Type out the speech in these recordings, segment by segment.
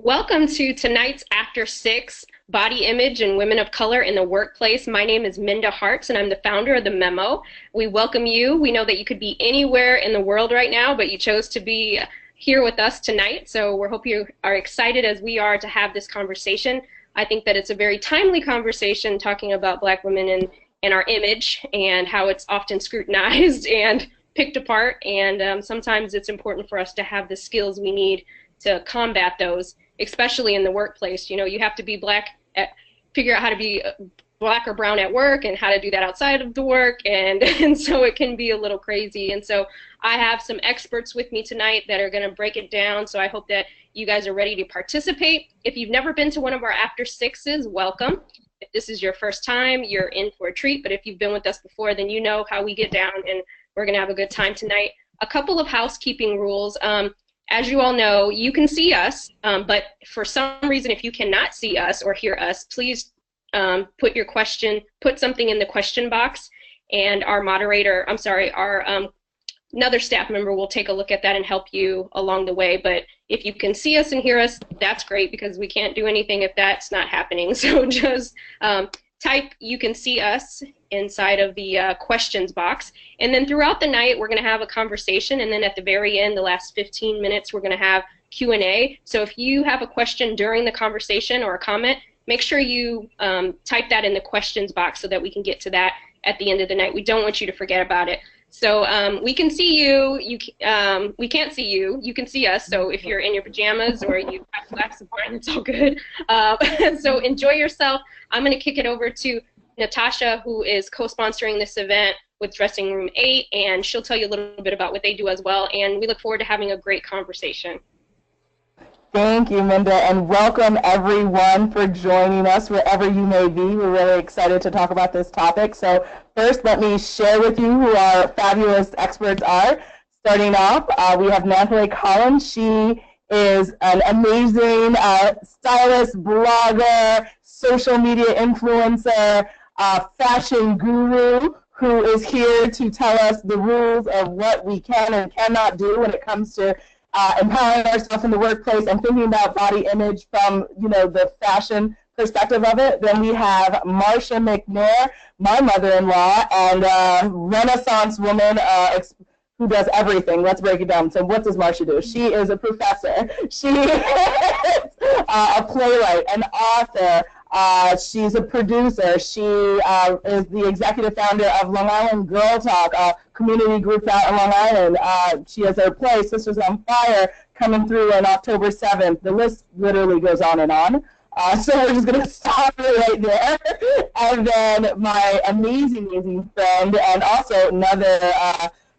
Welcome to tonight's After Six Body Image and Women of Color in the Workplace. My name is Minda Harts, and I'm the founder of the Memo. We welcome you. We know that you could be anywhere in the world right now, but you chose to be here with us tonight. So we hope you are excited as we are to have this conversation. I think that it's a very timely conversation talking about Black women and our image and how it's often scrutinized and picked apart. And sometimes it's important for us to have the skills we need to combat those, especially in the workplace. You know, you have to be figure out how to be black or brown at work and how to do that outside of the work, and so it can be a little crazy. And so I have some experts with me tonight that are going to break it down, so I hope that you guys are ready to participate. If you've never been to one of our After Sixes, welcome. If this is your first time, you're in for a treat, but if you've been with us before, then you know how we get down, and we're going to have a good time tonight. A couple of housekeeping rules. As you all know, you can see us, but for some reason, if you cannot see us or hear us, please put something in the question box, and our moderator, another staff member will take a look at that and help you along the way. But if you can see us and hear us, that's great, because we can't do anything if that's not happening. So just type "you can see us" inside of the questions box, and then throughout the night we're going to have a conversation, and then at the very end, the last 15 minutes, we're going to have Q&A. So if you have a question during the conversation or a comment, make sure you type that in the questions box so that we can get to that at the end of the night. We don't want you to forget about it. So we can see you. We can't see you. You can see us. So if you're in your pajamas or you have flaps of wine, it's all good. So enjoy yourself. I'm going to kick it over to Natasha, who is co-sponsoring this event with Dressing Room 8, and she'll tell you a little bit about what they do as well. And we look forward to having a great conversation. Thank you, Minda, and welcome everyone for joining us wherever you may be. We're really excited to talk about this topic. So first, let me share with you who our fabulous experts are. Starting off, we have Cathleen Collins. She is an amazing stylist, blogger, social media influencer, fashion guru, who is here to tell us the rules of what we can and cannot do when it comes to empowering ourselves in the workplace and thinking about body image from, the fashion perspective of it. Then we have Marcia McNair, my mother-in-law, and Renaissance woman who does everything. Let's break it down. So what does Marcia do? She is a professor. She is a playwright, an author. She's a producer. She is the executive founder of Long Island Girl Talk, a community group out in Long Island. She has her play, Sistas on Fire, coming through on October 7th. The list literally goes on and on. So we're just going to stop right there. And then my amazing friend, and also another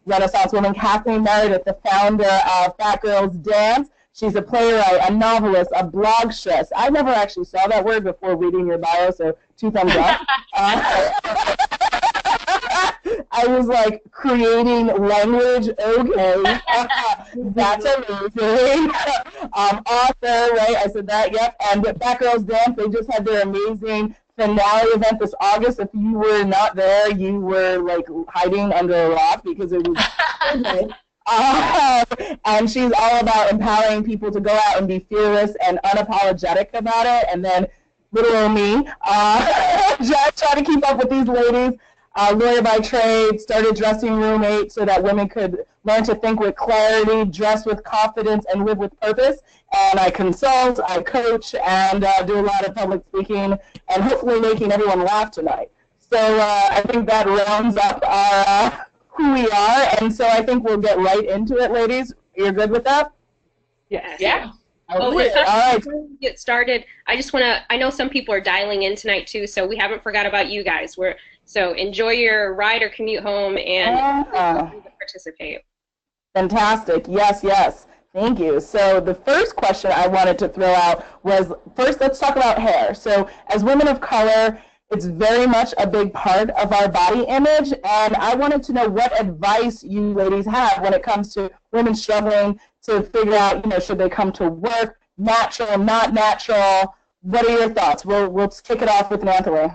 Renaissance woman, Cathleen, Meredith, the founder of FATGIRLSDANCE. She's a playwright, a novelist, a blogstress. I never actually saw that word before reading your bio, so 2 thumbs up. I was like, creating language, okay. That's amazing. Author, right, I said that, yep. And FATGIRLSDANCE, they just had their amazing finale event this August. If you were not there, you were like hiding under a rock, because it was amazing. And she's all about empowering people to go out and be fearless and unapologetic about it. And then little old me, just trying to keep up with these ladies. Lawyer by trade, started Dressing Room 8 so that women could learn to think with clarity, dress with confidence, and live with purpose. And I consult, I coach, and do a lot of public speaking, and hopefully making everyone laugh tonight. So I think that rounds up our who we are, and so I think we'll get right into it, ladies. You're good with that? Yes. Yeah. Well, all right. Before we get started, I just want to, I know some people are dialing in tonight too, so we haven't forgot about you guys. So enjoy your ride or commute home, and participate. Fantastic. Yes. Thank you. So the first question I wanted to throw out was, first, let's talk about hair. So as women of color, it's very much a big part of our body image, and I wanted to know what advice you ladies have when it comes to women struggling to figure out, should they come to work, natural, not natural? What are your thoughts? We'll kick it off with Nathalie.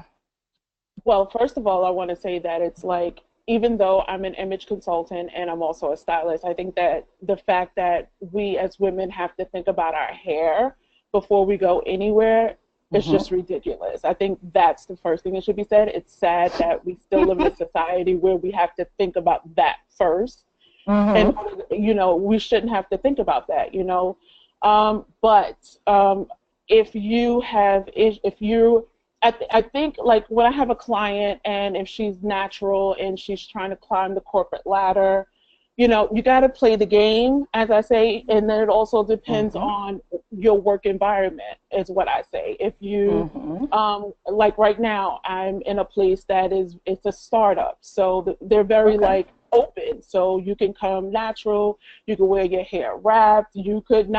Well, first of all, I want to say that it's like, even though I'm an image consultant and I'm also a stylist, I think that the fact that we as women have to think about our hair before we go anywhere, it's just ridiculous. I think that's the first thing that should be said. It's sad that we still live in a society where we have to think about that first. And, you know, we shouldn't have to think about that, you know. But if you, I think, like, when I have a client and if she's natural and she's trying to climb the corporate ladder, you know, you got to play the game, as I say, and then it also depends on your work environment, is what I say. If you, like right now, I'm in a place that it's a startup, so they're very like open, so you can come natural, you can wear your hair wrapped, you could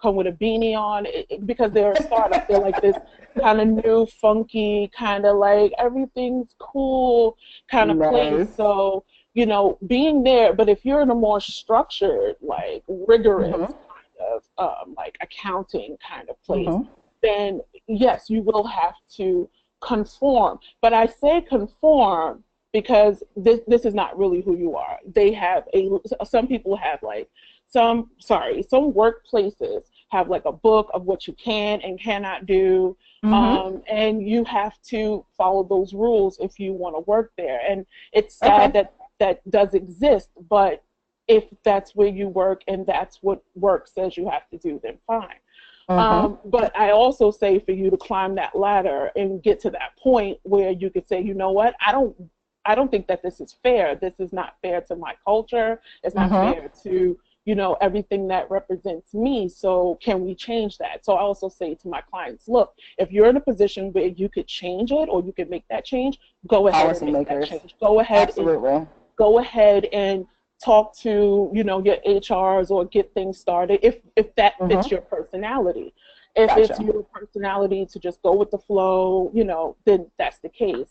come with a beanie on, because they're a startup. They're like this kind of new, funky, kind of like everything's cool kind of place. So, you know, being there, but if you're in a more structured, like rigorous kind of like accounting kind of place, then yes, you will have to conform. But I say conform because this is not really who you are. They have some people have like some workplaces have like a book of what you can and cannot do, and you have to follow those rules if you want to work there. And it's sad that does exist, but if that's where you work and that's what work says you have to do, then fine. But I also say for you to climb that ladder and get to that point where you could say, you know what, I don't think that this is fair. This is not fair to my culture. It's not fair to, you know, everything that represents me. So can we change that? So I also say to my clients, look, if you're in a position where you could change it or you could make that change, go ahead and make that change. Go ahead and talk to, you know, your HRs or get things started if that fits your personality. If it's your personality to just go with the flow, you know, then that's the case.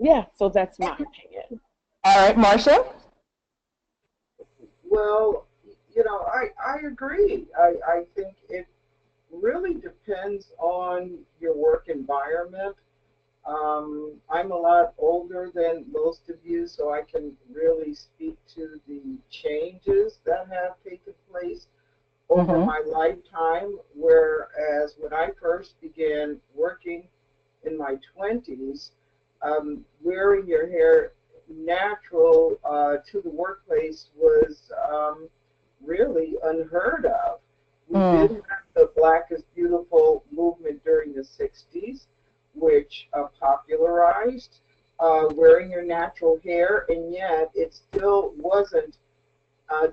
Yeah, so that's my opinion. All right, Marcia? Well, you know, I agree. I think it really depends on your work environment. I'm a lot older than most of you, so I can really speak to the changes that have taken place over my lifetime, whereas when I first began working in my 20s, wearing your hair natural to the workplace was really unheard of. We did have the Black is Beautiful movement during the 60s, which popularized wearing your natural hair, and yet it still wasn't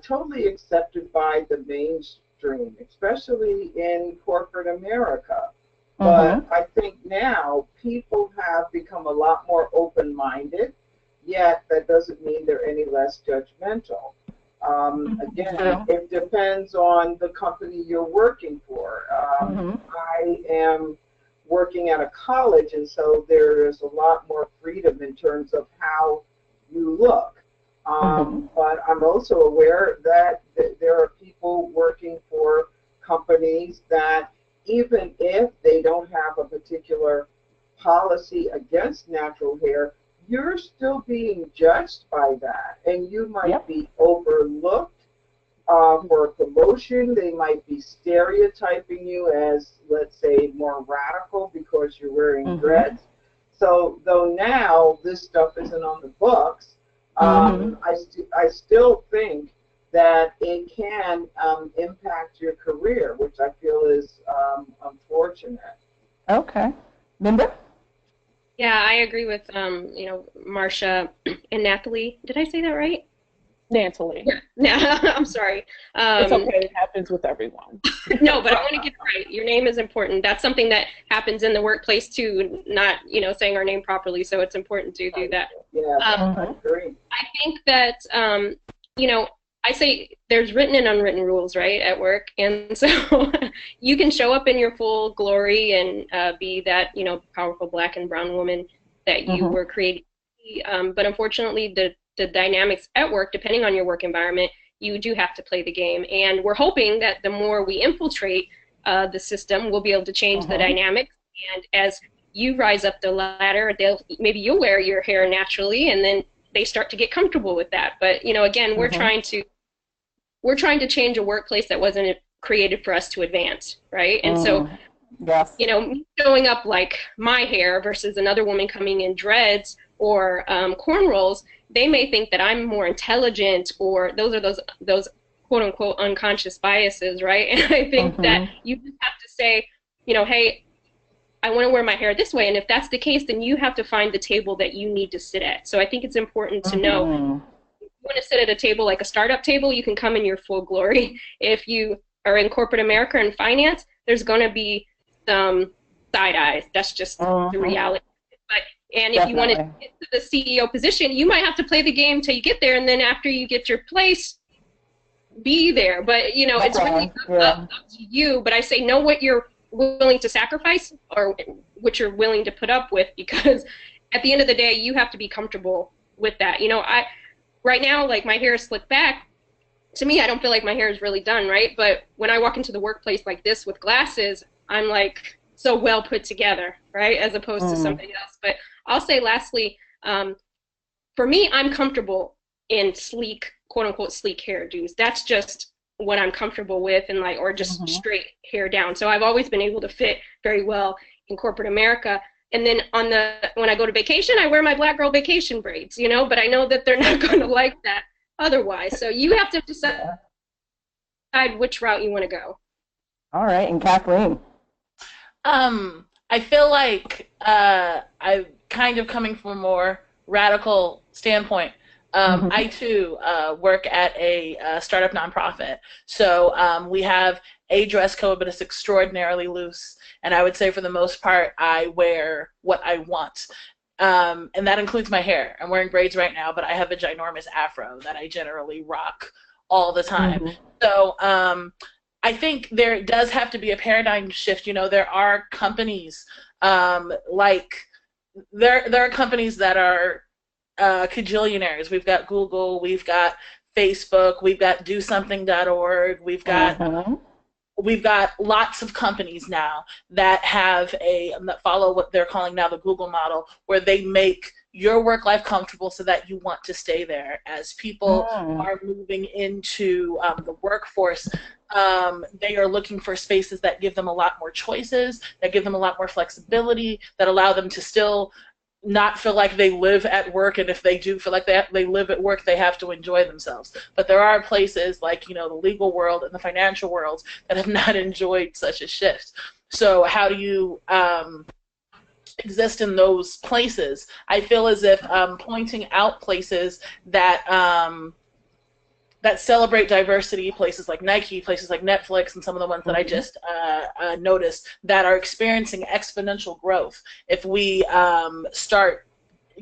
totally accepted by the mainstream, especially in corporate America. But I think now people have become a lot more open-minded, yet that doesn't mean they're any less judgmental. Again, it depends on the company you're working for. I am working at a college, and so there is a lot more freedom in terms of how you look. But I'm also aware that there are people working for companies that even if they don't have a particular policy against natural hair, you're still being judged by that, and you might be overlooked for a promotion. They might be stereotyping you as, let's say, more radical because you're wearing dreads. So though now this stuff isn't on the books, I still think that it can impact your career, which I feel is unfortunate. Okay. Minda? Yeah, I agree with you know, Marcia and Natalie. Did I say that right? Natalie. Yeah. I'm sorry. It's okay. It happens with everyone. No, but I want to get it right. Your name is important. That's something that happens in the workplace too, not, you know, saying our name properly, so it's important to do that. Yeah, I agree. I think that, you know, I say there's written and unwritten rules, right, at work, and so you can show up in your full glory and be that, you know, powerful Black and brown woman that you were created to be, but unfortunately the dynamics at work, depending on your work environment, you do have to play the game, and we're hoping that the more we infiltrate the system, we'll be able to change the dynamics, and as you rise up the ladder, maybe you'll wear your hair naturally, and then they start to get comfortable with that. But, you know, again, we're trying to change a workplace that wasn't created for us to advance, right? And so, yes. you know, me showing up like my hair versus another woman coming in dreads or cornrows, they may think that I'm more intelligent, or those are those quote unquote unconscious biases, right? And I think that you just have to say, you know, hey, I want to wear my hair this way, and if that's the case, then you have to find the table that you need to sit at. So I think it's important to know, if you want to sit at a table like a startup table, you can come in your full glory. If you are in corporate America and finance, there's going to be some side eyes. That's just the reality. And if you want to get to the CEO position, you might have to play the game till you get there, and then after you get your place, be there. But, you know, it's really up to you. But I say know what you're willing to sacrifice or what you're willing to put up with, because at the end of the day, you have to be comfortable with that. You know, right now, like, my hair is slicked back. To me, I don't feel like my hair is really done, right? But when I walk into the workplace like this with glasses, I'm like so well put together, right? As opposed to somebody else. But I'll say lastly, for me, I'm comfortable in sleek, quote unquote, sleek hairdos. That's just what I'm comfortable with, and like, or just straight hair down. So I've always been able to fit very well in corporate America. And then when I go to vacation, I wear my black girl vacation braids, you know, but I know that they're not going to like that otherwise. So you have to decide which route you want to go. All right. And Cathleen? I feel like I'm kind of coming from a more radical standpoint. I, too, work at a startup nonprofit. So we have a dress code, but it's extraordinarily loose. And I would say for the most part, I wear what I want. And that includes my hair. I'm wearing braids right now, but I have a ginormous afro that I generally rock all the time. So I think there does have to be a paradigm shift. You know, there are companies like there are companies that are cajillionaires. We've got Google, we've got Facebook, we've got DoSomething.org, we've got lots of companies now that have that follow what they're calling now the Google model, where they make your work life comfortable so that you want to stay there. As people are moving into the workforce, they are looking for spaces that give them a lot more choices, that give them a lot more flexibility, that allow them to still not feel like they live at work, and if they do feel like they live at work, they have to enjoy themselves. But there are places like, you know, the legal world and the financial world that have not enjoyed such a shift. So how do you exist in those places? I feel as if pointing out places that that celebrate diversity, places like Nike, places like Netflix, and some of the ones that I just noticed that are experiencing exponential growth. If we start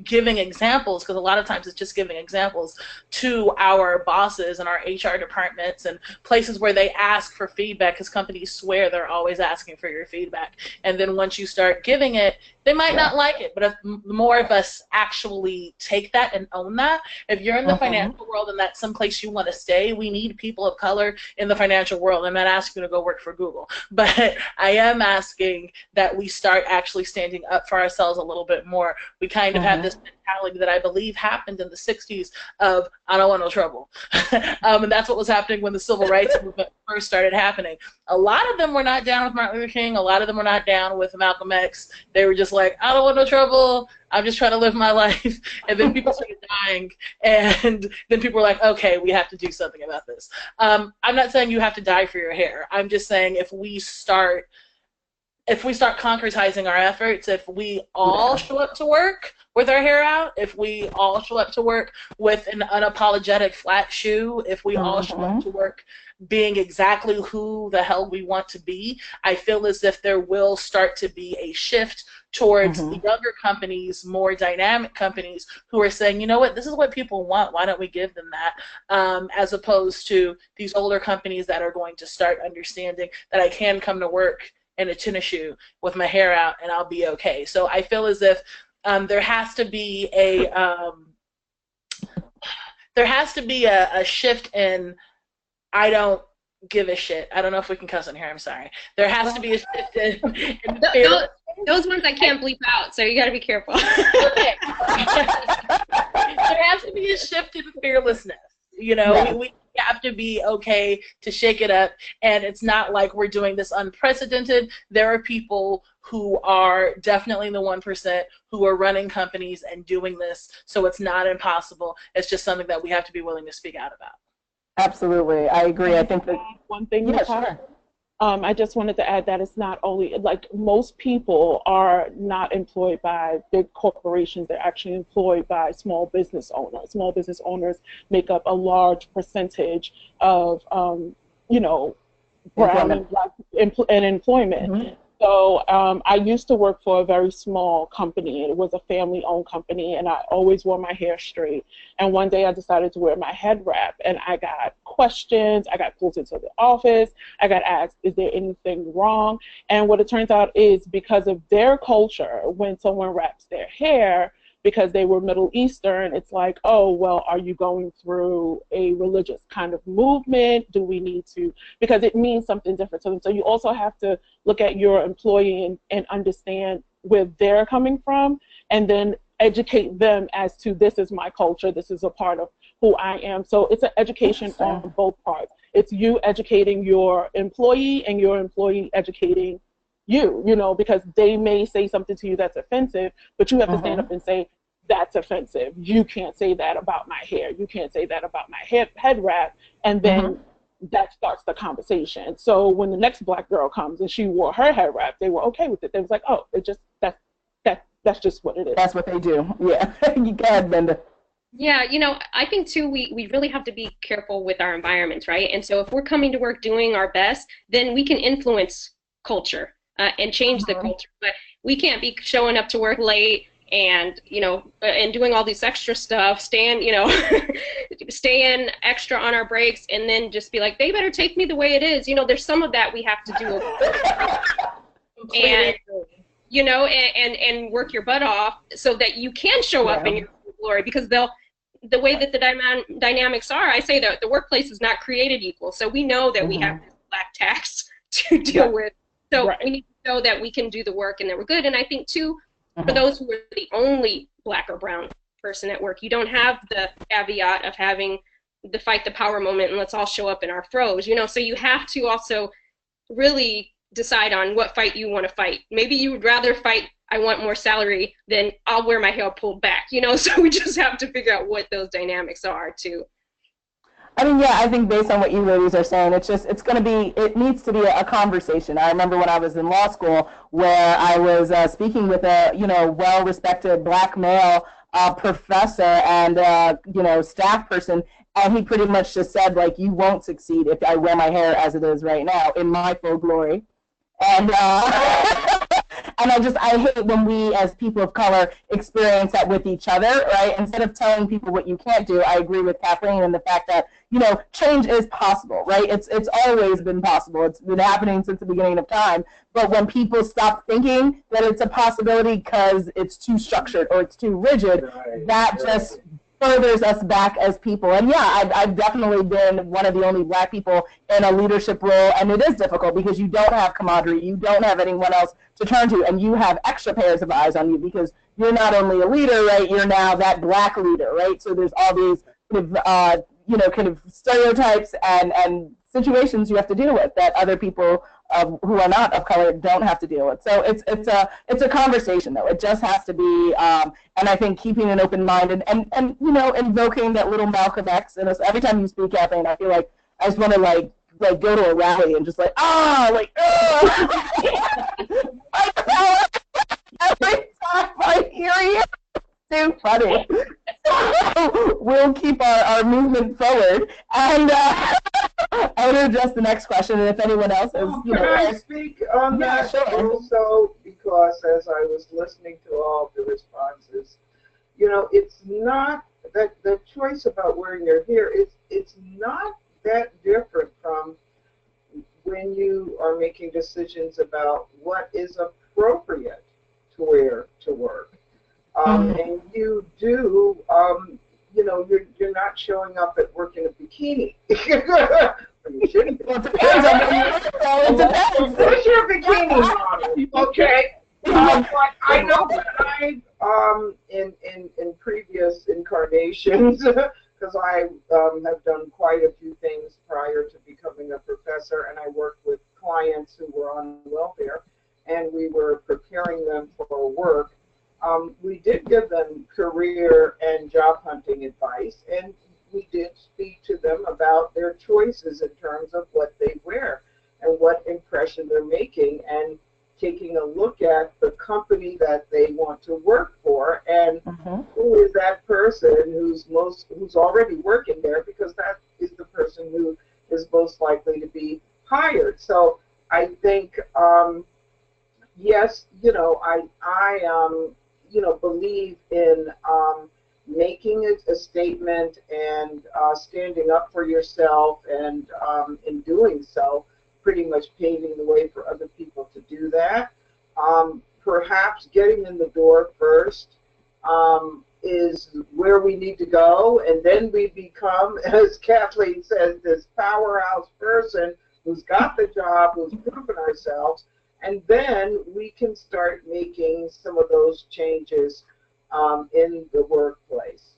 giving examples, because a lot of times it's just giving examples to our bosses and our HR departments and places where they ask for feedback, because companies swear they're always asking for your feedback. And then once you start giving it, they might not like it, but if more of us actually take that and own that, if you're in the financial world and that's someplace you want to stay, we need people of color in the financial world. I'm not asking you to go work for Google, but I am asking that we start actually standing up for ourselves a little bit more. We kind of have this mentality that I believe happened in the 60s of, I don't want no trouble. And that's what was happening when the civil rights movement first started happening. A lot of them were not down with Martin Luther King. A lot of them were not down with Malcolm X. They were just like, I don't want no trouble. I'm just trying to live my life. And then people started dying. And then people were like, okay, we have to do something about this. I'm not saying you have to die for your hair. I'm just saying if we start concretizing our efforts, if we all show up to work with our hair out, if we all show up to work with an unapologetic flat shoe, if we all show up to work being exactly who the hell we want to be, I feel as if there will start to be a shift towards the younger companies, more dynamic companies who are saying, you know what, this is what people want, why don't we give them that, as opposed to these older companies that are going to start understanding that I can come to work in a tennis shoe with my hair out and I'll be okay. So I feel as if there has to be a shift in I don't give a shit. I don't know if we can cuss on here, I'm sorry. There has to be a shift in those ones I can't bleep out, so you got to be careful. Okay. There has to be a shift in fearlessness. You know, Yes. we have to be okay to shake it up, and it's not like we're doing this unprecedented. There are people who are definitely the 1% who are running companies and doing this, so it's not impossible. It's just something that we have to be willing to speak out about. Absolutely, I agree. I think that one thing, yeah, Natasha, sure. I just wanted to add that it's not only, like, most people are not employed by big corporations. They're actually employed by small business owners. Small business owners make up a large percentage of, you know, brown and black employment. Mm-hmm. So I used to work for a very small company. It was a family-owned company, and I always wore my hair straight. And one day I decided to wear my head wrap, and I got questions. I got pulled into the office. I got asked, is there anything wrong? And what it turns out is because of their culture, when someone wraps their hair, because they were Middle Eastern, it's like, oh, well, are you going through a religious kind of movement? Do we need to, because it means something different to them. So you also have to look at your employee and understand where they're coming from, and then educate them as to, this is my culture, this is a part of who I am. So it's an education on both parts. It's you educating your employee and your employee educating you, you know, because they may say something to you that's offensive, but you have to stand up and say, that's offensive. You can't say that about my hair. You can't say that about my head wrap. And then that starts the conversation. So when the next black girl comes and she wore her head wrap, they were okay with it. They was like, oh, it just, that's just what it is. That's what they do. Yeah. You go ahead, Minda. Yeah, you know, I think too, we really have to be careful with our environments, right? And so if we're coming to work doing our best, then we can influence culture and change the culture. But we can't be showing up to work late and, you know, and doing all this extra stuff, staying extra on our breaks, and then just be like, they better take me the way it is. You know, there's some of that we have to do. And, you know, and work your butt off so that you can show up in your glory, because the way that the dynamics are, I say that the workplace is not created equal. So we know that we have this black tax to deal with. So we need to know that we can do the work and that we're good. And I think too, for those who are the only black or brown person at work, you don't have the caveat of having the fight the power moment and let's all show up in our froze, you know, so you have to also really decide on what fight you want to fight. Maybe you would rather fight, I want more salary, than I'll wear my hair pulled back, you know, so we just have to figure out what those dynamics are too. I mean, yeah, I think based on what you ladies are saying, it's going to be, it needs to be a conversation. I remember when I was in law school where I was speaking with a, you know, well-respected black male professor and, you know, staff person, and he pretty much just said, like, you won't succeed if I wear my hair as it is right now in my full glory. And and I hate when we as people of color experience that with each other, right? Instead of telling people what you can't do, I agree with Cathleen and the fact that, you know, change is possible, right? It's always been possible. It's been happening since the beginning of time. But when people stop thinking that it's a possibility because it's too structured or it's too rigid, that just furthers us back as people. And yeah, I've definitely been one of the only black people in a leadership role, and it is difficult because you don't have camaraderie, you don't have anyone else to turn to, and you have extra pairs of eyes on you because you're not only a leader, right, you're now that black leader, right? So there's all these kind of, you know, kind of stereotypes and situations you have to deal with that other people who are not of color don't have to deal with. So it's a conversation, though. It just has to be, and I think keeping an open mind and you know, invoking that little Malcolm X. And every time you speak, Kathleen, I feel like I just want to like go to a rally and just like fight the power every time I hear you. Too funny. So we'll keep our movement forward, and I will address the next question. And if anyone else is, you know, can I speak on that also? Because as I was listening to all of the responses, you know, it's not that the choice about wearing your hair it's not that different from when you are making decisions about what is appropriate to wear to work. And you do, you know, you're not showing up at work in a bikini. You shouldn't be. Well, it depends on it depends. Where's your bikini model? Okay. But I know that I, in previous incarnations, because I have done when I worked with clients who were on welfare and we were preparing them for work, we did give them career and job hunting advice, and we did speak to them about their choices in terms of what they wear and what impression they're making, and taking a look at the company that they want to work for, and who is that person who's already working there, because that is the person who is most likely to be hired. So I think, yes, I believe in making a statement and standing up for yourself, and in doing so, pretty much paving the way for other people to do that. Perhaps getting in the door first is where we need to go, and then we become, as Kathleen says, this powerhouse person who's got the job, who's proven ourselves, and then we can start making some of those changes in the workplace.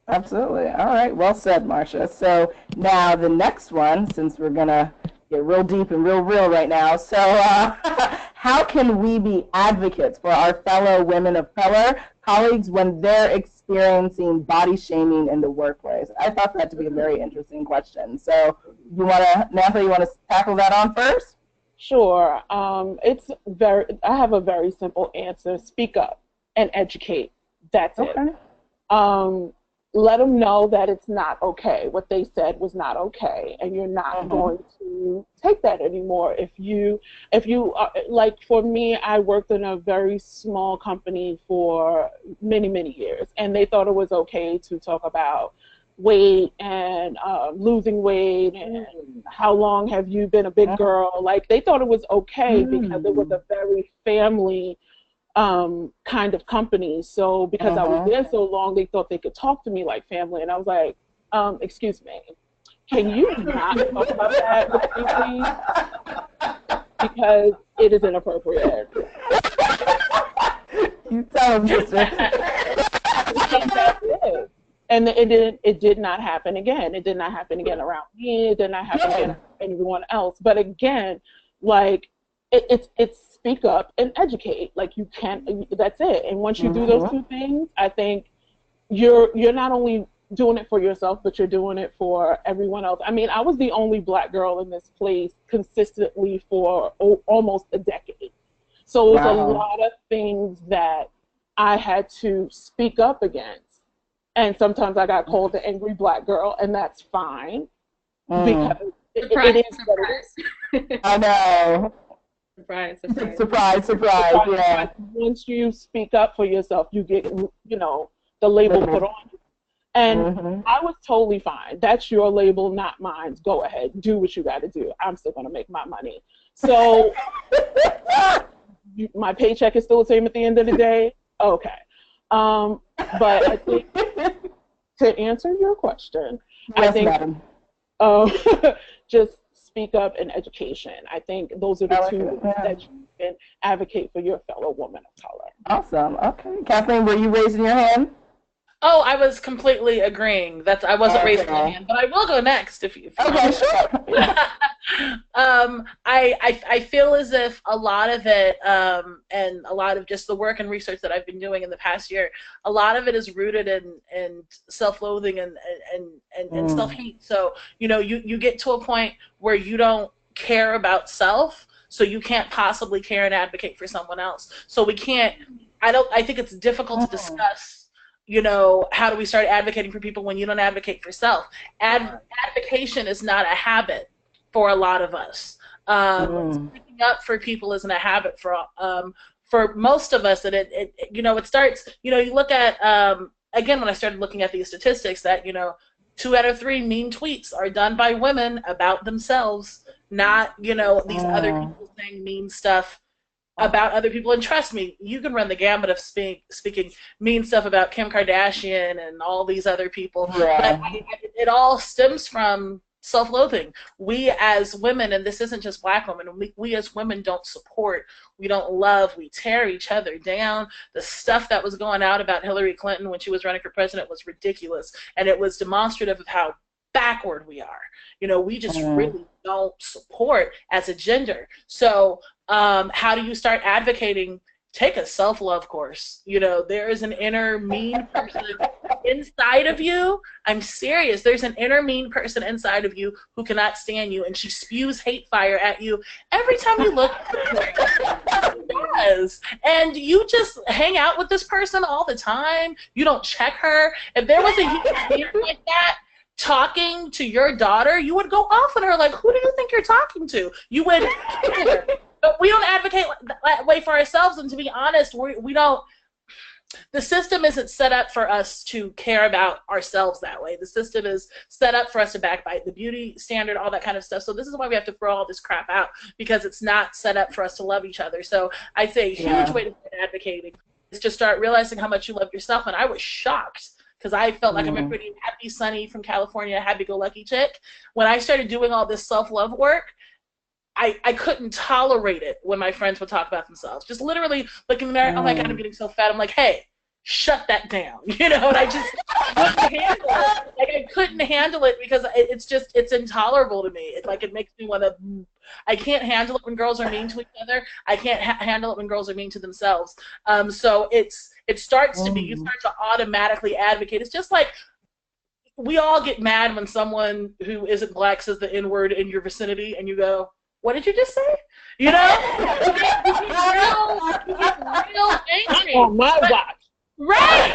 Absolutely. All right. Well said, Marcia. So now the next one, since we're going to get real deep and real right now. So how can we be advocates for our fellow women of color colleagues when they're experiencing body shaming in the workplace? I thought that to be a very interesting question. So Natalie, you want to tackle that on first? Sure. I have a very simple answer. Speak up and educate. That's it. Let them know that it's not okay. What they said was not okay, and you're not going to take that anymore. If you like, for me, I worked in a very small company for many years, and they thought it was okay to talk about weight and losing weight and how long have you been a big girl. Like, they thought it was okay because it was a very family kind of company. So because I was there so long, they thought they could talk to me like family. And I was like, excuse me, can you not talk about that with me, please? Because it is inappropriate. You tell them, sister. And it did not happen again. It did not happen again around me. It did not happen again around anyone else. But again, like, it's speak up and educate. Like, you can't, that's it. And once you do those two things, I think you're not only doing it for yourself, but you're doing it for everyone else. I mean, I was the only Black girl in this place consistently for almost a decade. So it was a lot of things that I had to speak up against. And sometimes I got called the angry Black girl, and that's fine. Because it is what it is. I know. Surprise. Yeah. Once you speak up for yourself, you get, the label put on you. And I was totally fine. That's your label, not mine. Go ahead. Do what you got to do. I'm still going to make my money. So my paycheck is still the same at the end of the day? Okay. But I think, to answer your question, yes, I think just speak up in education. I think those are the two that you can advocate for your fellow woman of color. Awesome. Okay. Kathleen, were you raising your hand? Oh, I was completely agreeing. I wasn't raising my hand, but I will go next if you. Okay, sure. I feel as if a lot of it, and a lot of just the work and research that I've been doing in the past year, a lot of it is rooted in self-loathing and self-hate. So you get to a point where you don't care about self, so you can't possibly care and advocate for someone else. So we can't. I think it's difficult to discuss. How do we start advocating for people when you don't advocate for self? Advocation is not a habit for a lot of us. Speaking up for people isn't a habit for most of us. And it starts. You look at again when I started looking at these statistics that 2 out of 3 mean tweets are done by women about themselves, not these other people saying mean stuff about other people. And trust me, you can run the gamut of speaking mean stuff about Kim Kardashian and all these other people. Yeah. But it all stems from self-loathing. We as women, and this isn't just Black women, we as women don't support, we don't love, we tear each other down. The stuff that was going out about Hillary Clinton when she was running for president was ridiculous, and it was demonstrative of how backward we are. We just really don't support as a gender. So how do you start advocating? Take a self-love course. There is an inner mean person inside of you. I'm serious. There's an inner mean person inside of you who cannot stand you, and she spews hate fire at you every time you look at her. Yes. And you just hang out with this person all the time. You don't check her. If there was a human being like that talking to your daughter, you would go off on her like, who do you think you're talking to? You would. But we don't advocate that way for ourselves, and to be honest, we don't. The system isn't set up for us to care about ourselves that way. The system is set up for us to backbite the beauty standard, all that kind of stuff. So this is why we have to throw all this crap out, because it's not set up for us to love each other. So I'd say a huge way to start advocating is to start realizing how much you love yourself. And I was shocked, because I felt like I'm a pretty happy, sunny, from California, happy-go-lucky chick. When I started doing all this self-love work, I couldn't tolerate it when my friends would talk about themselves. Just literally looking there, oh my God, I'm getting so fat. I'm like, hey, shut that down. And I just couldn't handle it. Like, I couldn't handle it because it's intolerable to me. It makes me want to, I can't handle it when girls are mean to each other. I can't handle it when girls are mean to themselves. So it starts to be, you start to automatically advocate. It's just like, we all get mad when someone who isn't black says the N-word in your vicinity, and you go, what did you just say? You get real angry. On my watch. Right.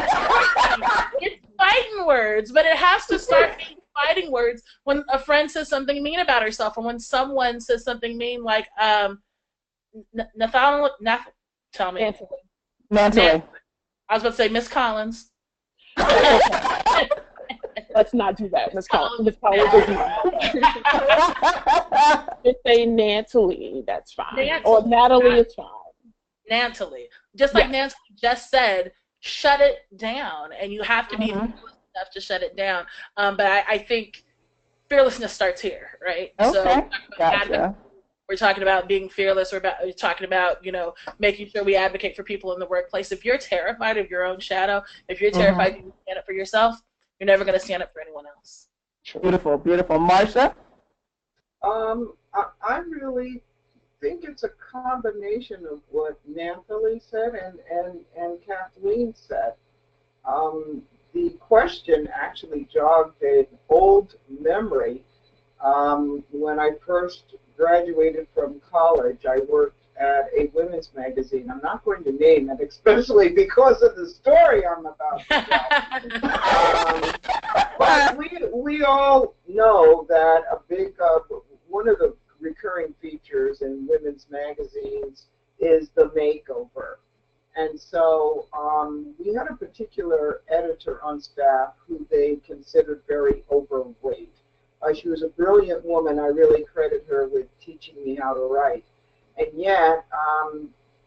It's fighting words, but it has to start being fighting words when a friend says something mean about herself, or when someone says something mean, like Nathan, tell me. Natalie. I was about to say Miss Collins. Let's not do that, Miss Collins. Miss Collins is not. Just say Natalie, that's fine. Natalie. Or Natalie is fine. Natalie. Just like Nancy just said, shut it down. And you have to be fearless enough to shut it down. But I think fearlessness starts here, right? Okay. So we're talking about being fearless. We're talking about, making sure we advocate for people in the workplace. If you're terrified of your own shadow, if you're terrified you stand up for yourself, you're never going to stand up for anyone else. Beautiful, beautiful. Marcia? I really think it's a combination of what Natalie said and Cathleen said. The question actually jogged an old memory. When I first graduated from college, I worked at a women's magazine. I'm not going to name it, especially because of the story I'm about to tell. But we all know that a big one of the recurring features in women's magazines is the makeover. And so we had a particular editor on staff who they considered very overweight. She was a brilliant woman. I really credit her with teaching me how to write. And yet,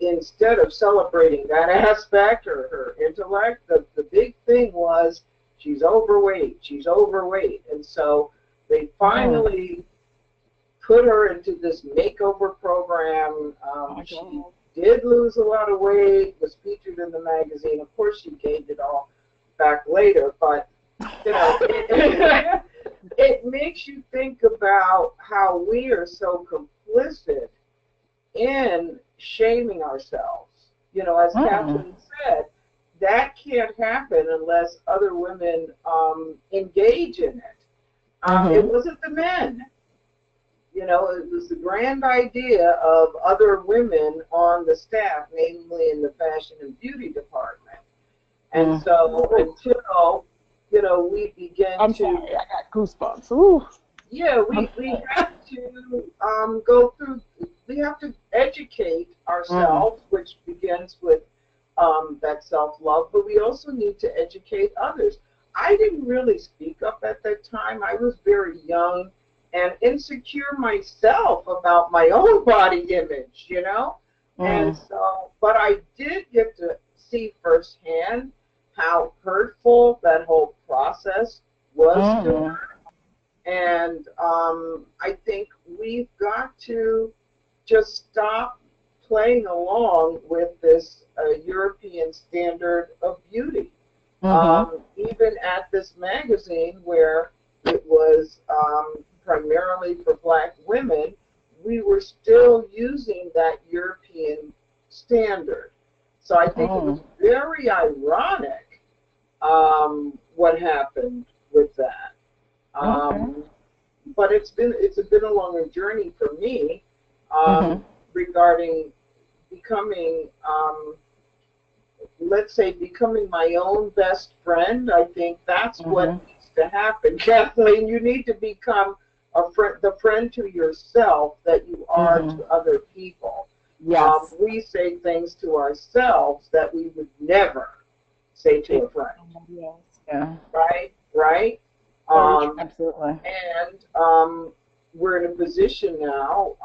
instead of celebrating that aspect or her intellect, the big thing was she's overweight, she's overweight. And so they finally put her into this makeover program. She did lose a lot of weight, was featured in the magazine. Of course, she gained it all back later, but it makes you think about how we are so complicit in shaming ourselves. As Cathleen said, that can't happen unless other women engage in it. It wasn't the men. It was the grand idea of other women on the staff, namely in the fashion and beauty department. And so until, we begin I'm sorry, I got goosebumps. Ooh. Yeah, we have to go through, we have to educate ourselves, which begins with that self-love, but we also need to educate others. I didn't really speak up at that time. I was very young and insecure myself about my own body image, And so, but I did get to see firsthand how hurtful that whole process was to her. And I think we've got to just stop playing along with this European standard of beauty. Even at this magazine where it was primarily for Black women, we were still using that European standard. So I think it was very ironic what happened with that. But it's been a longer journey for me regarding becoming, let's say, becoming my own best friend. I think that's what needs to happen. Kathleen, you need to become the friend to yourself that you are to other people. Yes. We say things to ourselves that we would never say to a friend. Yes. Yeah. Right? Absolutely. And we're in a position now,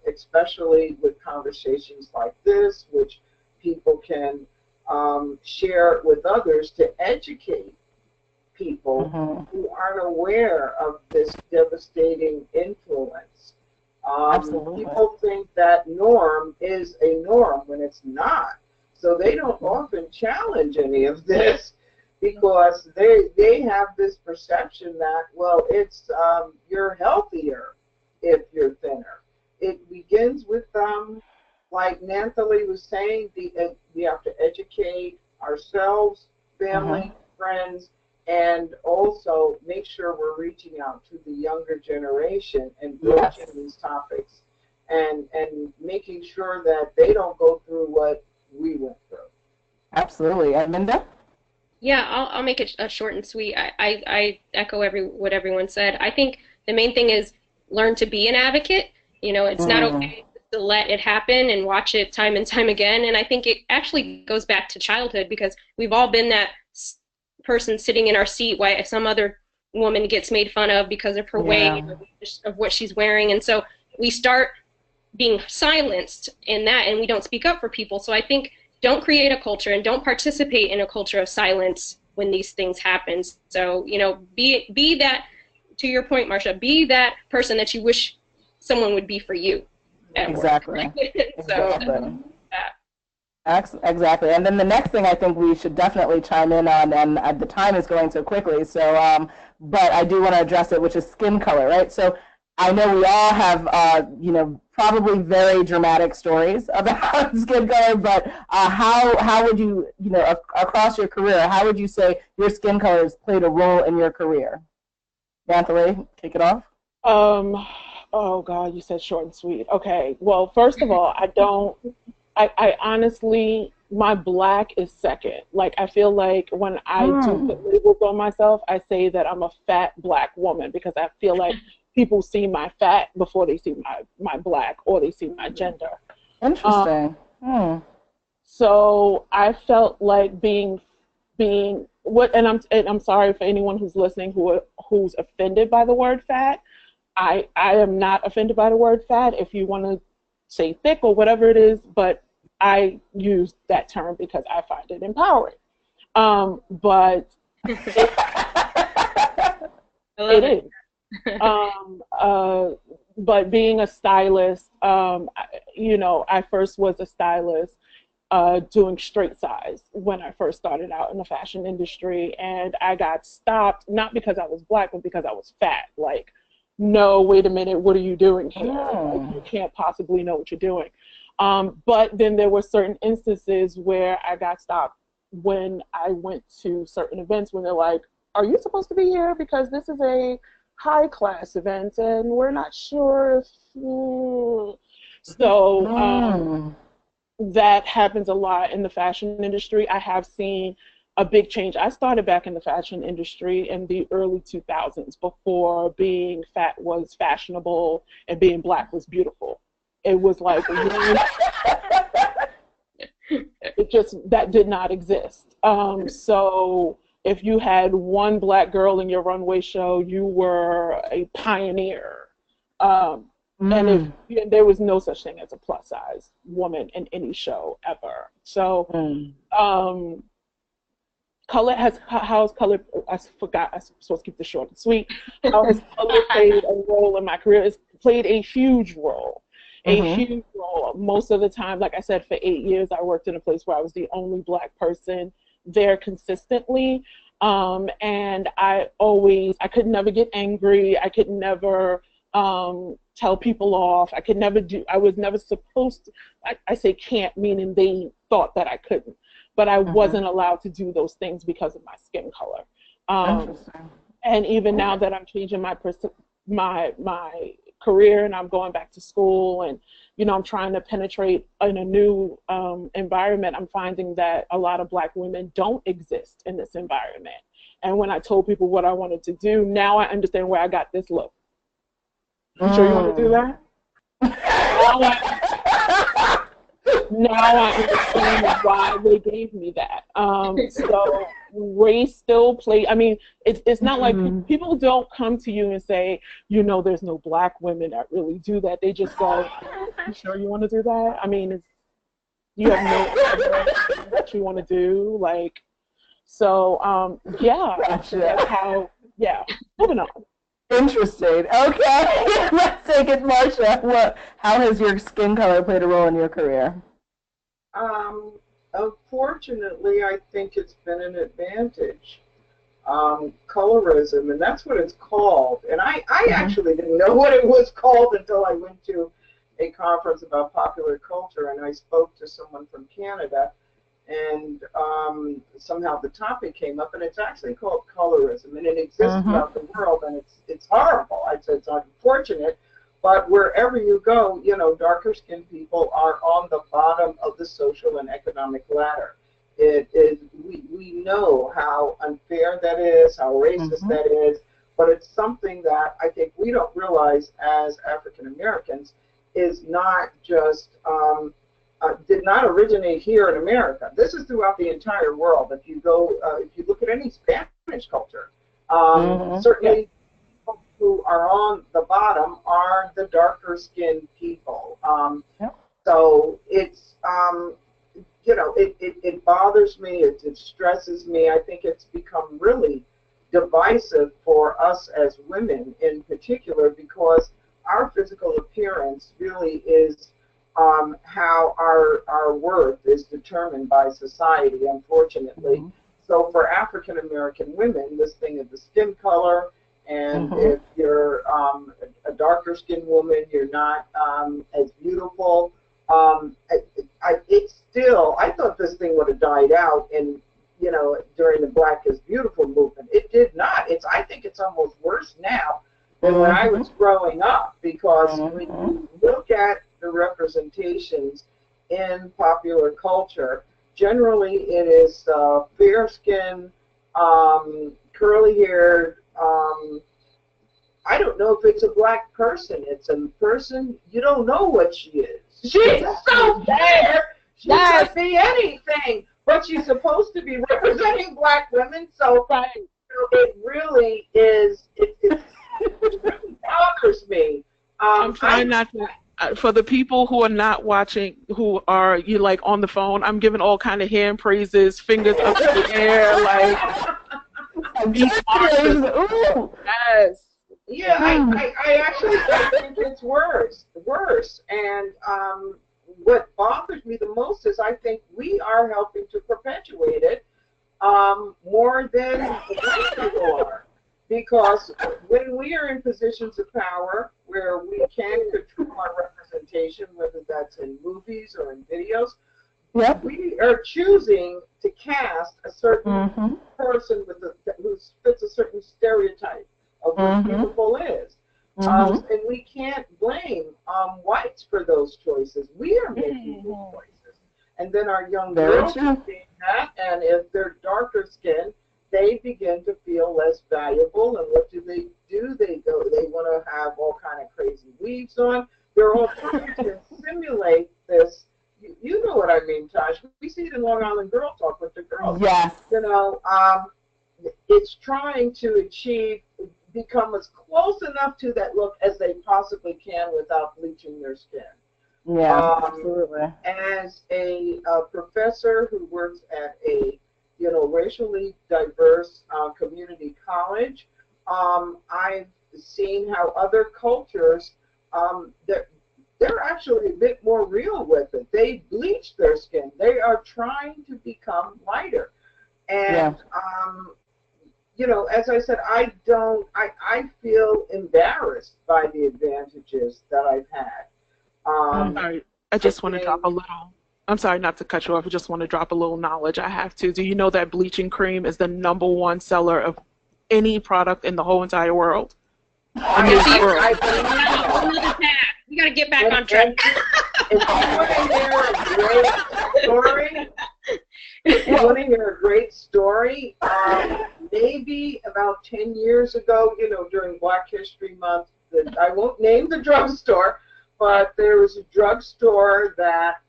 especially with conversations like this, which people can share with others to educate people who aren't aware of this devastating influence. People think that norm is a norm when it's not. So they don't often challenge any of this because they have this perception that, well, it's you're healthier if you're thinner. It begins with, like Nathalie was saying, we have to educate ourselves, family, friends, and also make sure we're reaching out to the younger generation and broaching these topics and making sure that they don't go through what we went through. Absolutely. And Minda? Yeah, I'll make it short and sweet. I echo what everyone said. I think the main thing is learn to be an advocate. You know, it's not okay to let it happen and watch it time and time again. And I think it actually goes back to childhood because we've all been that person sitting in our seat while some other woman gets made fun of because of her weight, of what she's wearing. And so we start being silenced in that and we don't speak up for people. So I think don't create a culture and don't participate in a culture of silence when these things happen. So, you know, be that, to your point, Marcia, be that person that you wish someone would be for you at Exactly. work. So, exactly. And then the next thing I think we should definitely chime in on, and the time is going so quickly, so but I do want to address it, which is skin color, right? So I know we all have, you know, probably very dramatic stories about skin color, but how would you, you know, across your career, how would you say your skin color has played a role in your career? Nathalie, kick it off. Oh God, you said short and sweet. Okay, well, first of all, I honestly, my Black is second. Like, I feel like when I do put labels on myself, I say that I'm a fat Black woman because I feel like people see my fat before they see my Black or they see my gender. Interesting. So I felt like being what, and I'm sorry for anyone who's listening who's offended by the word fat. I am not offended by the word fat. If you want to say thick or whatever it is, but I use that term because I find it empowering. But it is. But being a stylist, you know, I first was a stylist doing straight size when I first started out in the fashion industry, and I got stopped not because I was Black, but because I was fat. Like, no, wait a minute, what are you doing here? Like, you can't possibly know what you're doing. But then there were certain instances where I got stopped when I went to certain events when they're like, are you supposed to be here? Because this is a high class event and we're not sure if so that happens a lot in the fashion industry. I have seen a big change. I started back in the fashion industry in the early 2000s before being fat was fashionable and being Black was beautiful. It was like it just, that did not exist. So if you had one Black girl in your runway show, you were a pioneer. And there was no such thing as a plus size woman in any show ever. So color how's color, I forgot, I was supposed to keep this short and sweet. How has color played a role in my career? It's played a huge role. A huge role. Most of the time, like I said, for 8 years, I worked in a place where I was the only Black person there consistently. And I could never get angry. I could never tell people off. I was never supposed to, I say can't, meaning they thought that I couldn't, but I wasn't allowed to do those things because of my skin color. And even now that I'm changing my career and I'm going back to school and, you know, I'm trying to penetrate in a new environment, I'm finding that a lot of Black women don't exist in this environment. And when I told people what I wanted to do, now I understand where I got this look. You sure you want to do that? Now I understand why they gave me that. So race still play. I mean, it's not like people don't come to you and say, you know, there's no Black women that really do that. They just go, you sure you want to do that? I mean, you have no idea what you want to do. Like, so, yeah, Gotcha. That's how, yeah, moving on. Interesting. Okay, let's take it, Marcia. How has your skin color played a role in your career? Unfortunately, I think it's been an advantage. Colorism, and that's what it's called. And I actually didn't know what it was called until I went to a conference about popular culture, and I spoke to someone from Canada, and somehow the topic came up, and it's actually called colorism, and it exists throughout the world, and it's horrible. I'd say it's unfortunate, but wherever you go, you know, darker skinned people are on the bottom of the social and economic ladder. We know how unfair that is, how racist that is, but it's something that I think we don't realize as African Americans is not just did not originate here in America. This is throughout the entire world. If you go, if you look at any Spanish culture, certainly people who are on the bottom are the darker skinned people. So it's, you know, it bothers me, it stresses me. I think it's become really divisive for us as women in particular because our physical appearance really is how our worth is determined by society, unfortunately. So for African American women, this thing of the skin color, and if you're a darker skinned woman, you're not as beautiful. It's still, I thought this thing would have died out in, you know, during the Black is Beautiful movement. It did not. I think it's almost worse now than when I was growing up, because when you look at the representations in popular culture, generally it is fair-skinned, curly-haired. I don't know if it's a Black person. It's a person, you don't know what she is. She's so fair. She could be anything, but she's supposed to be representing Black women. So it really is. It really bothers me. I'm trying not to. For the people who are not watching, who are like on the phone, I'm giving all kind of hand praises, fingers up in the air, like. Yes. Yeah, I actually think it's worse. And what bothers me the most is I think we are helping to perpetuate it more than the Black people are. Because when we are in positions of power where we can control our representation, whether that's in movies or in videos, we are choosing to cast a certain person who fits a certain stereotype of what beautiful is. And we can't blame whites for those choices. We are making those choices. And then our young girls are seeing that, and if they're darker skinned, they begin to feel less valuable. And what do? They want to have all kind of crazy weaves on. They're all trying to simulate this. You know what I mean, Tosh. We see it in Long Island Girl Talk with the girls. Yes. You know, it's trying to become as close enough to that look as they possibly can without bleaching their skin. Yeah, absolutely. As a professor who works at a racially diverse community college, I've seen how other cultures, they're actually a bit more real with it. They bleach their skin. They are trying to become lighter. And you know, as I said, I feel embarrassed by the advantages that I've had. I'm sorry. I just want to drop a little. I'm sorry not to cut you off. I just want to drop a little knowledge. I have to. Do you know that bleaching cream is the #1 seller of any product in the whole entire world? We got to get back on track. If you want to hear a great story, maybe about 10 years ago, you know, during Black History Month, I won't name the drugstore, but there was a drugstore that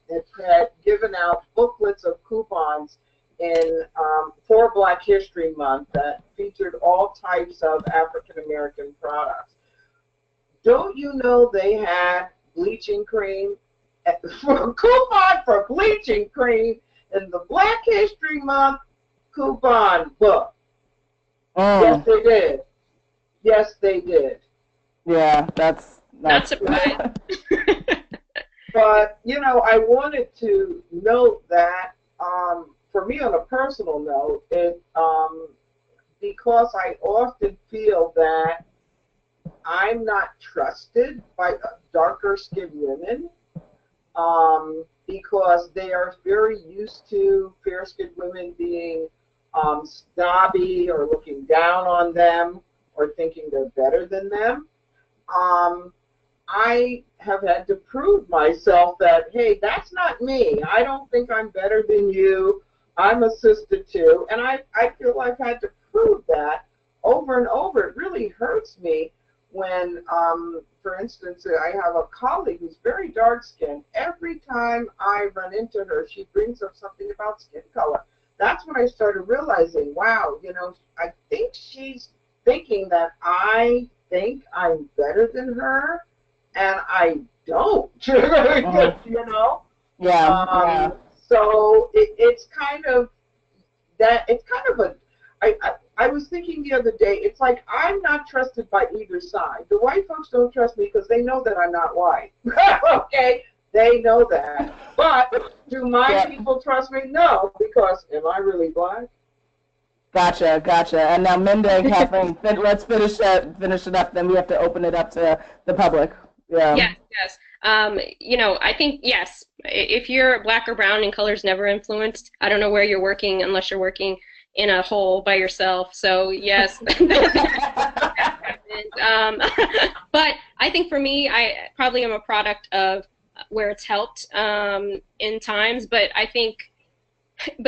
it had given out booklets of coupons for Black History Month that featured all types of African American products. Don't you know they had bleaching cream, a coupon for bleaching cream in the Black History Month coupon book? Yes, they did. Yes, they did. Yeah, that's not surprised. But, you know, I wanted to note that, for me on a personal note, because I often feel that I'm not trusted by darker skinned women, because they are very used to fair skinned women being snobby or looking down on them or thinking they're better than them. I have had to prove myself that, hey, that's not me. I don't think I'm better than you. I'm a sister too. And I feel I've had to prove that over and over. It really hurts me when, for instance, I have a colleague who's very dark-skinned. Every time I run into her, she brings up something about skin color. That's when I started realizing, wow, you know, I think she's thinking that I think I'm better than her, and I don't, you know? Yeah. So it's kind of that. It's kind of a. I was thinking the other day. It's like I'm not trusted by either side. The white folks don't trust me because they know that I'm not white. Okay, they know that. But do my people trust me? No, because am I really black? Gotcha. And now Minda and Kathleen, let's finish it up. Then we have to open it up to the public. Yeah. Yes. You know, I think, yes, if you're black or brown and color's never influenced, I don't know where you're working unless you're working in a hole by yourself. So, yes. But I think for me, I probably am a product of where it's helped in times, but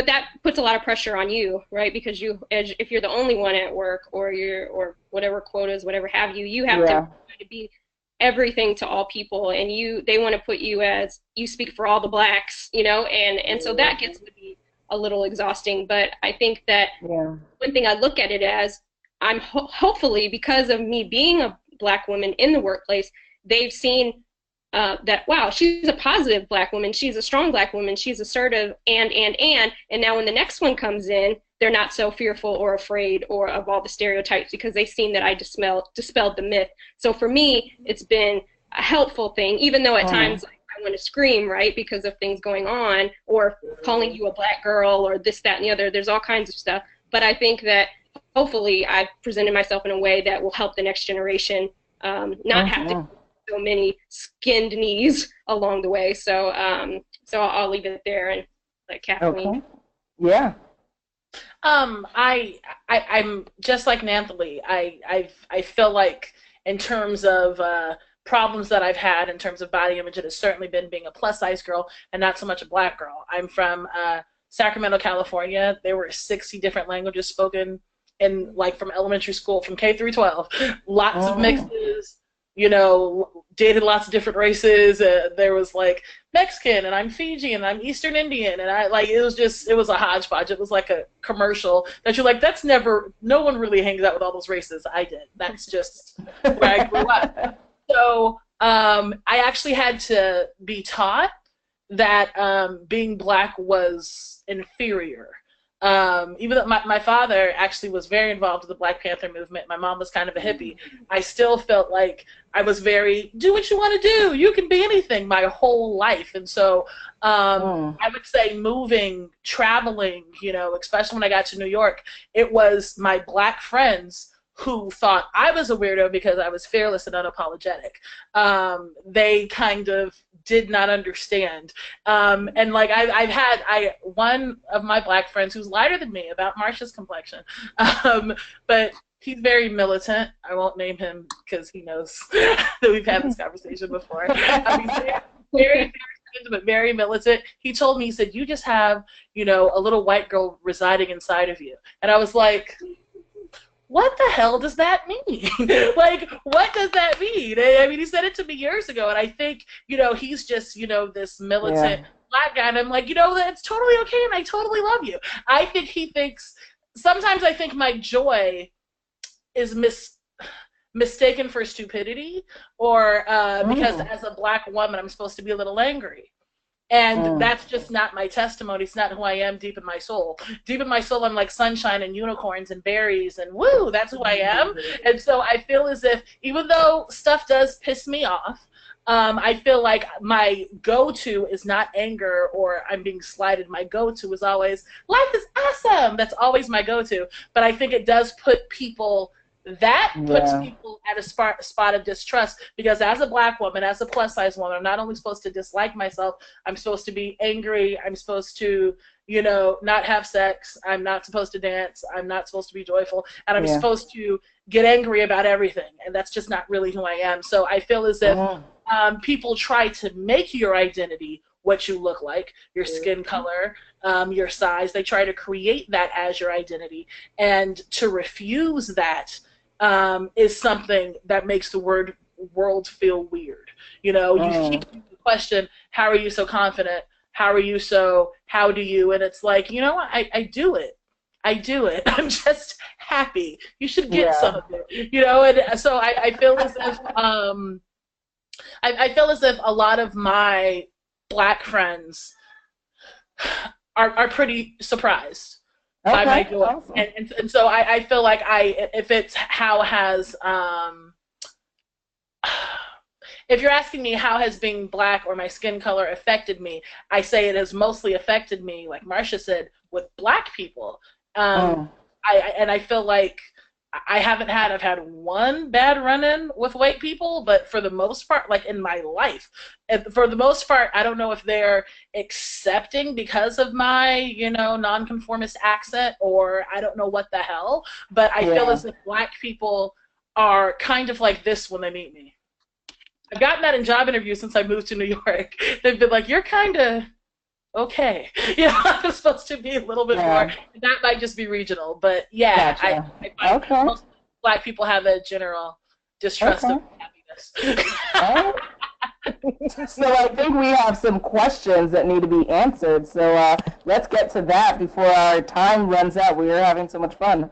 that puts a lot of pressure on you, right? Because if you're the only one at work or whatever quotas, whatever have you, you have to be everything to all people, and they want to put you as you speak for all the blacks, you know, and so that gets to be a little exhausting. But I think that one thing I look at it as, I'm hopefully, because of me being a black woman in the workplace, they've seen that, wow, she's a positive black woman, she's a strong black woman, she's assertive, and now when the next one comes in, they're not so fearful or afraid or of all the stereotypes because they've seen that I dispelled the myth. So for me, it's been a helpful thing, even though at times I want to scream, right, because of things going on or calling you a black girl or this, that, and the other. There's all kinds of stuff. But I think that hopefully I've presented myself in a way that will help the next generation not have to so many skinned knees along the way. So I'll leave it there and let Kathleen. Okay. Yeah. I'm just like Nathalie. I feel like in terms of problems that I've had in terms of body image, it has certainly been being a plus size girl and not so much a black girl. I'm from Sacramento, California. There were 60 different languages spoken in from elementary school, from K through 12. Lots of mixes. You know, dated lots of different races. There was Mexican, and I'm Fijian, and I'm Eastern Indian, and it was a hodgepodge. It was like a commercial that you're like, no one really hangs out with all those races. I did. That's just where I grew up. So I actually had to be taught that being black was inferior. Even though my father actually was very involved with the Black Panther movement, my mom was kind of a hippie, I still felt like I was very, do what you want to do, you can be anything, my whole life. And so I would say moving, traveling, you know, especially when I got to New York, it was my Black friends who thought I was a weirdo because I was fearless and unapologetic. They kind of did not understand. And like I've had one of my Black friends who's lighter than me, about Marcia's complexion, but he's very militant. I won't name him because he knows that we've had this conversation before. Very but very militant. He told me, he said, you just have, you know, a little white girl residing inside of you. And I was like, what the hell does that mean? Like, what does that mean? I mean, he said it to me years ago, and I think, you know, he's just, you know, this militant Black guy, and I'm like, you know, that's totally okay, and I totally love you. I think he thinks, sometimes I think my joy is mistaken for stupidity, or because as a Black woman, I'm supposed to be a little angry. And that's just not my testimony. It's not who I am deep in my soul. Deep in my soul, I'm like sunshine and unicorns and berries and woo, that's who I am. And so I feel as if, even though stuff does piss me off, I feel like my go-to is not anger or I'm being slighted. My go-to is always, life is awesome. That's always my go-to. But I think it does put people, puts people at a spot of distrust, because as a Black woman, as a plus-size woman, I'm not only supposed to dislike myself, I'm supposed to be angry, I'm supposed to, you know, not have sex, I'm not supposed to dance, I'm not supposed to be joyful, and I'm supposed to get angry about everything, and that's just not really who I am. So I feel as if people try to make your identity what you look like, your skin color, your size. They try to create that as your identity, and to refuse that is something that makes the world feel weird. You know, you keep the question, how are you so confident? How are you so, how do you? And it's like, you know what, I do it. I do it. I'm just happy. You should get some of it. You know, and so I feel as if, I feel as if a lot of my Black friends are pretty surprised by my joy. Awesome. And so I feel like if it's how has, if you're asking me how has being Black or my skin color affected me, I say it has mostly affected me, like Marcia said, with Black people. I feel like I've had one bad run-in with white people, but for the most part, like in my life, for the most part, I don't know if they're accepting because of my, you know, nonconformist accent, or I don't know what the hell, but I feel as if Black people are kind of like this when they meet me. I've gotten that in job interviews since I moved to New York. They've been like, you're kind of okay. You know, I'm supposed to be a little bit more. That might just be regional, but I find most Black people have a general distrust of happiness. So I think we have some questions that need to be answered. So let's get to that before our time runs out. We are having so much fun.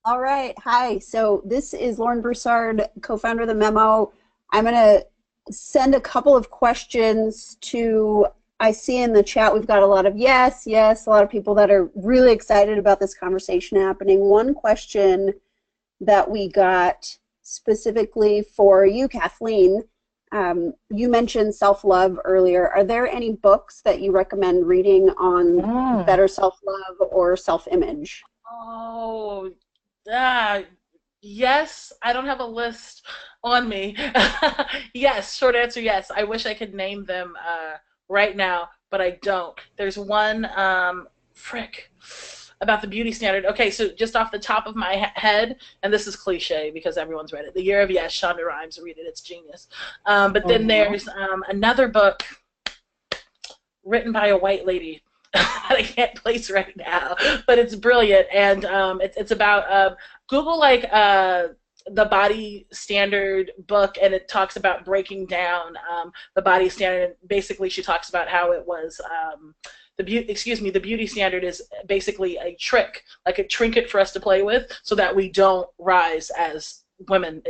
All right. Hi. So this is Lauren Broussard, co-founder of the Memo. I'm going to send a couple of questions to, I see in the chat we've got a lot of yes, a lot of people that are really excited about this conversation happening. One question that we got specifically for you, Cathleen, you mentioned self-love earlier. Are there any books that you recommend reading on better self-love or self-image? Oh, yes. I don't have a list on me. Yes, short answer, yes. I wish I could name them right now, but I don't. There's one, about the beauty standard. Okay, so just off the top of my head, and this is cliche because everyone's read it, The Year of Yes, Shonda Rhimes, read it, it's genius. But then there's another book written by a white lady that I can't place right now, but it's brilliant, and it's about, Google like the body standard book, and it talks about breaking down the body standard. Basically, she talks about how it was, the beauty standard is basically a trick, like a trinket for us to play with so that we don't rise as women.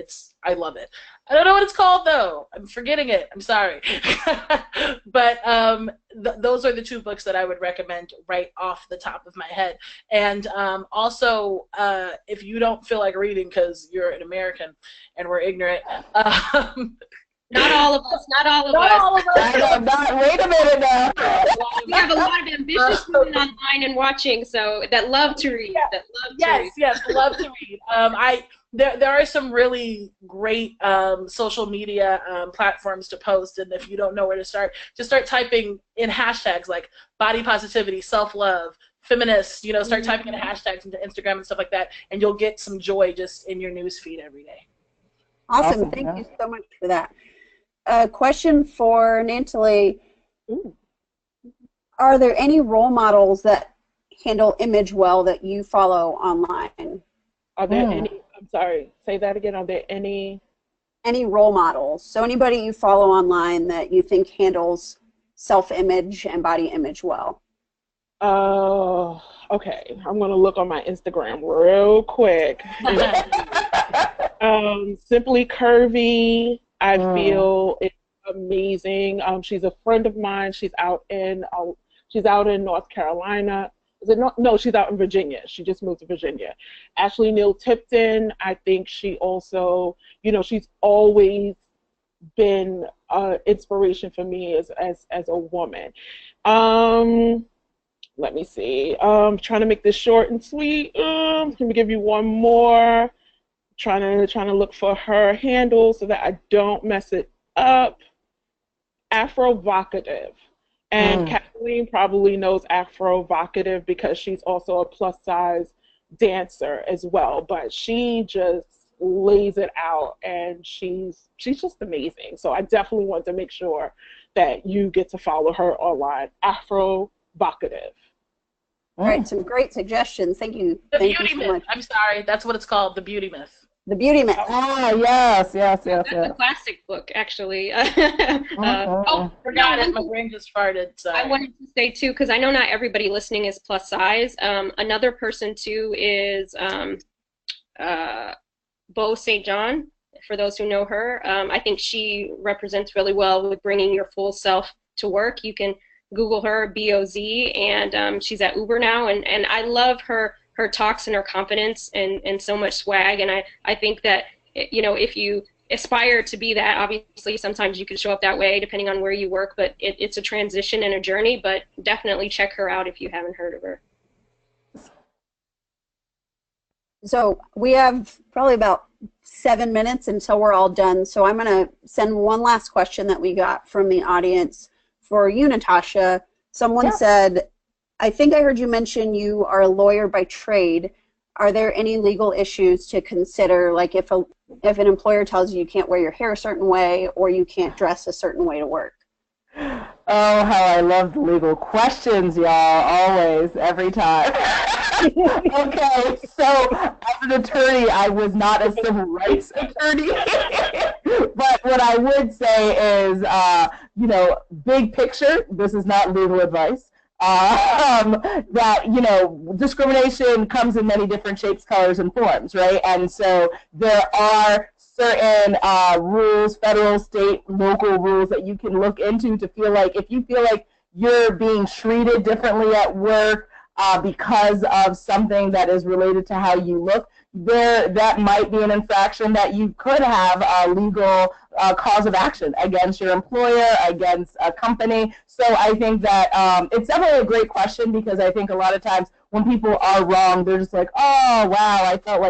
I love it. I don't know what it's called though. I'm forgetting it. I'm sorry. But those are the two books that I would recommend right off the top of my head. And also, if you don't feel like reading because you're an American and we're ignorant, not all of us. Not all of not us. all of us. Wait a minute now. We have a lot of ambitious women online and watching, so that love to read. Yeah. That love to read. Yes, love to read. There are some really great social media platforms to post, and if you don't know where to start, just start typing in hashtags like body positivity, self-love, feminist, start typing in hashtags into Instagram and stuff like that, and you'll get some joy just in your news feed every day. Awesome. Thank you so much for that. A question for Natalie. Are there any role models that handle image well that you follow online? Are there any, I'm sorry, say that again, are there any role models? So anybody you follow online that you think handles self-image and body image well? Okay. I'm going to look on my Instagram real quick. Simply Curvy, I feel it's amazing. She's a friend of mine. She's out in North Carolina. No, she's out in Virginia. She just moved to Virginia. Ashley Neal Tipton, I think she also, she's always been inspiration for me as a woman. Let me see. Trying to make this short and sweet. Let me give you one more. Trying to look for her handle so that I don't mess it up. Afrovocative. And Cathleen probably knows Afrovocative because she's also a plus-size dancer as well. But she just lays it out, and she's just amazing. So I definitely want to make sure that you get to follow her online. Afrovocative. All right, some great suggestions. Thank you. The Thank Beauty you so Myth. much. I'm sorry, that's what it's called, The Beauty Myth. The Beauty Myth. Oh, yes. That's a classic book, actually. Forgot it. My brain just farted. Sorry. I wanted to say, too, because I know not everybody listening is plus size. Another person, too, is Beau St. John, for those who know her. I think she represents really well with bringing your full self to work. You can Google her, B-O-Z, and she's at Uber now. And I love her talks and her confidence and so much swag. And I think that, if you aspire to be that, obviously sometimes you can show up that way depending on where you work, but it's a transition and a journey. But definitely check her out if you haven't heard of her. So we have probably about 7 minutes until we're all done. So I'm going to send one last question that we got from the audience for you, Natasha. Someone said, I think I heard you mention you are a lawyer by trade. Are there any legal issues to consider, like if an employer tells you can't wear your hair a certain way or you can't dress a certain way to work? Oh, how I love the legal questions, y'all, always, every time. Okay, so as an attorney, I was not a civil rights attorney, but what I would say is, big picture, this is not legal advice, that, discrimination comes in many different shapes, colors, and forms, right? And so there are certain rules, federal, state, local rules that you can look into to feel like, if you feel like you're being treated differently at work because of something that is related to how you look, that might be an infraction that you could have a legal cause of action against your employer, against a company. So I think that it's definitely a great question, because I think a lot of times when people are wrong, they're just like, oh, wow, I felt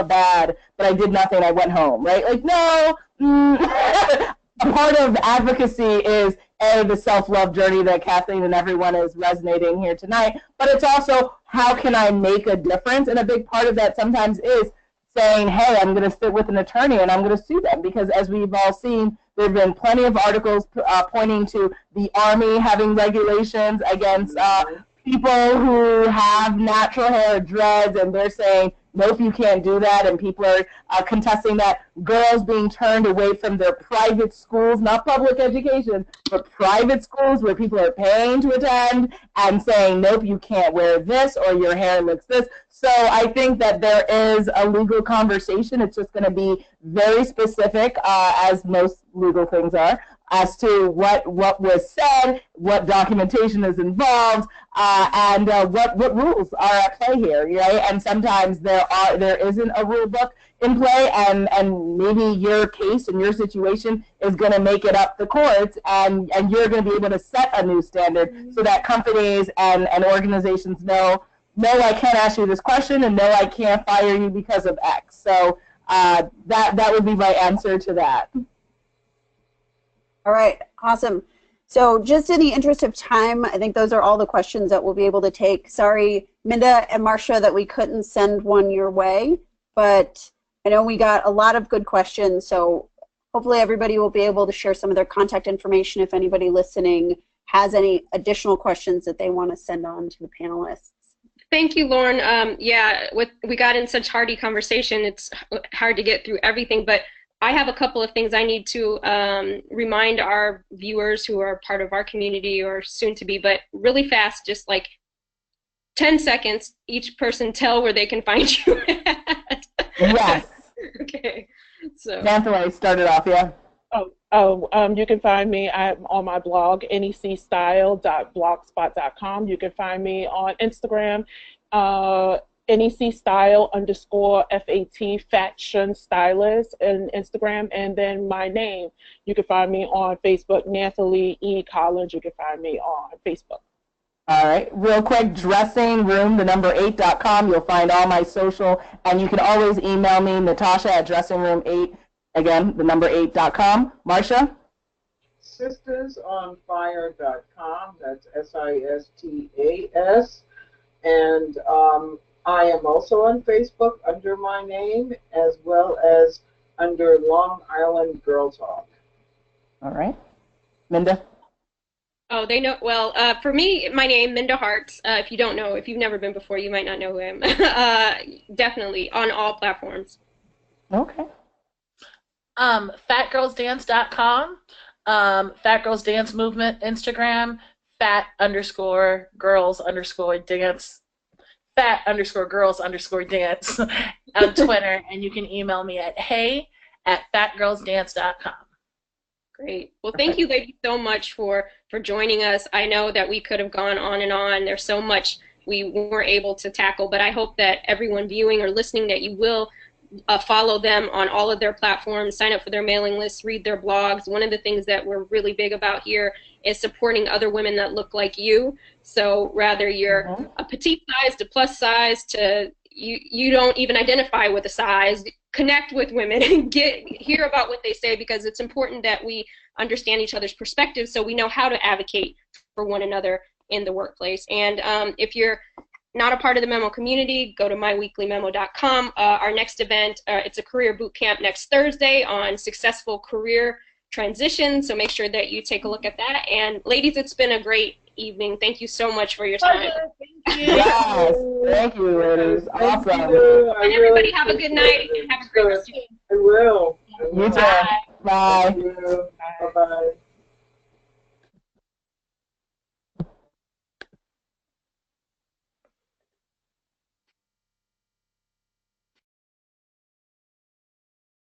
bad, but I did nothing, I went home, right? Like, no, a part of advocacy is, the self-love journey that Kathleen and everyone is resonating here tonight, but it's also, how can I make a difference? And a big part of that sometimes is saying, hey, I'm going to sit with an attorney and I'm going to sue them, because as we've all seen, there have been plenty of articles pointing to the Army having regulations against people who have natural hair, dreads, and they're saying, nope, you can't do that. And people are contesting that. Girls being turned away from their private schools, not public education, but private schools where people are paying to attend and saying, nope, you can't wear this or your hair looks this. So I think that there is a legal conversation. It's just going to be very specific, as most legal things are, as to what was said, what documentation is involved, and what rules are at play here, right? And sometimes there isn't a rule book in play, and maybe your case and your situation is going to make it up the courts, and you're going to be able to set a new standard so that companies and organizations know, no, I can't ask you this question, and no, I can't fire you because of X. So that would be my answer to that. All right, awesome. So just in the interest of time, I think those are all the questions that we'll be able to take. Sorry, Minda and Marcia, that we couldn't send one your way, but I know we got a lot of good questions, so hopefully everybody will be able to share some of their contact information if anybody listening has any additional questions that they want to send on to the panelists. Thank you, Lauren. Yeah, we got in such hearty conversation. It's hard to get through everything, but I have a couple of things I need to remind our viewers who are part of our community or soon to be, but really fast, just like 10 seconds, each person tell where they can find you at. Yes. Okay. So. Definitely start it off, yeah. You can find me on my blog, necstyle.blogspot.com. You can find me on Instagram, necstyle_FAT fashion stylist and Instagram, and then my name. You can find me on Facebook, Nathalie E. Collins. You can find me on Facebook. All right, real quick, dressingroom8.com. You'll find all my social, and you can always email me, Natasha at dressingroom8, again, 8.com. Marcia? Sistasonfire.com. That's SISTAS. And I am also on Facebook under my name, as well as under Long Island Girl Talk. All right. Minda? Oh, they know. Well, for me, my name, Minda Harts. If you don't know, if you've never been before, you might not know who I am. Definitely on all platforms. Okay. FatGirlsDance.com, Fat Girls Dance Movement Instagram, fat_girls_dance, fat_girls_dance on Twitter, and you can email me at hey@fatgirlsdance.com. Great. Well, thank you, ladies, so much for joining us. I know that we could have gone on and on. There's so much we weren't able to tackle, but I hope that everyone viewing or listening, that you will follow them on all of their platforms, sign up for their mailing lists, read their blogs. One of the things that we're really big about here is supporting other women that look like you. So rather you're a petite size to plus size to you don't even identify with a size, connect with women and hear about what they say, because it's important that we understand each other's perspectives so we know how to advocate for one another in the workplace. And if you're not a part of the Memo community, go to myweeklymemo.com. Our next event, it's a career boot camp next Thursday on successful career transition, so make sure that you take a look at that. And ladies, it's been a great evening. Thank you so much for your time. Thank you. Yes, thank you, ladies. Awesome. And everybody have a good night and have a great rest of your day. I will. You too. Bye. Bye. Bye. Bye.